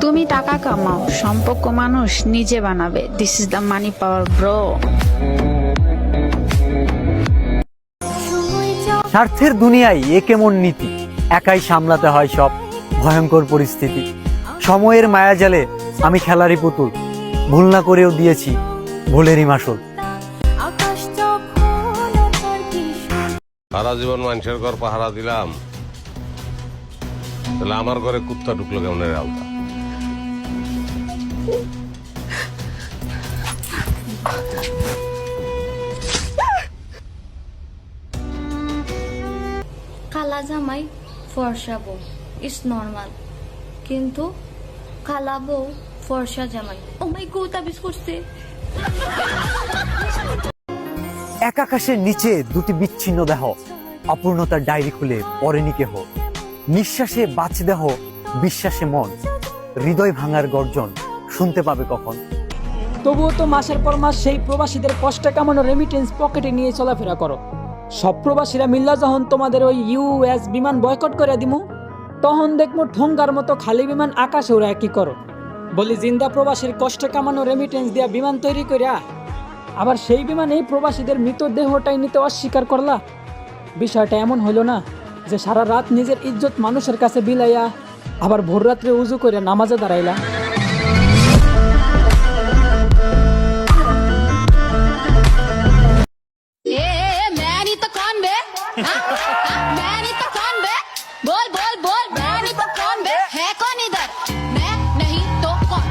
তুমি টাকা কামাও, সম্পর্ক মানুষ নিজে বানাবে। This is the money power bro. স্বার্থের দুনিয়ায় এ কেমন নীতি, একাই সামলাতে হয় সব ভয়ঙ্কর পরিস্থিতি। সময়ের মায়াজালে আমি খেলারই পুতুল, ভুল না করেও দিয়েছি ভুলেরই মাসুল। সারা জীবন মানুষের ঘর পাহারা দিলাম, তাহলে আমার ঘরে কুত্তা ঢুকলো কেমন রে আলতা? কালা জামাই ফর্সা বউ ইস নর্মাল, কিন্তু কালা বউ ফর্সা জামাই ও মাই গড তাবিজ করছে। এক আকাশের নিচে দুটি বিচ্ছিন্ন দেহ, অপূর্ণতার ডায়েরি খুলে পরেনি কেহ। নিঃশ্বাসে বাঁচে দেহ, বিশ্বাসে মন, হৃদয় ভাঙার গর্জন শুনতে পাবে কখন? তবুও তো মাসের পর মাস সেই প্রবাসীদের কষ্টে কামানো রেমিটেন্স পকেটে নিয়ে চলাফেরা করো। সব প্রবাসীরা মিল্লা যখন তোমাদের ওই ইউএস বিমান বয়কট করে দিমু, তখন দেখবো ঠোঙ্গার মতো খালি বিমান আকাশে ওরা কি করো। বলি জিন্দা প্রবাসীর কষ্টে কামানো রেমিটেন্স দিয়া বিমান তৈরি করিয়া আবার সেই বিমানে প্রবাসীদের মৃতদেহটাই নিতে অস্বীকার করলা। বিষয়টা এমন হইল না যে সারা রাত নিজের ইজ্জত মানুষের কাছে বিলাইয়া আবার ভোর রাত্রে উজু করে নামাজে দাঁড়াইলা। बोल बोल बोल मैं नहीं तो कौन बे है कौन इधर मैं नहीं तो कौन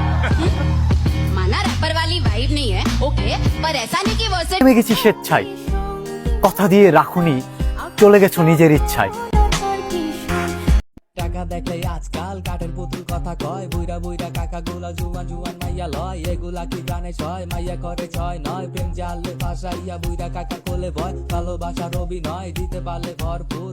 माना रैपर वाली वाइब नहीं है ओके पर ऐसा नहीं कि वो से নেমে গেছি স্বেচ্ছায়, কথা দিয়ে রাখুনি, চলে গেছো নিজের ইচ্ছায়। টাকা দেখলে আজকাল কাঠের পুতুল কথা কয়, বুইরা বুইরা কাকা গুলা জুয়ান জুয়ান মাইয়া লয়, এগুলা কি গানে ছয় মাইয়া করে ছয় নয়, প্রেম জালে ফাঁসাইয়া বুইরা কাকা কোলে ভয়, ভালোবাসার অভিনয় দিতে পারলে ভরপুর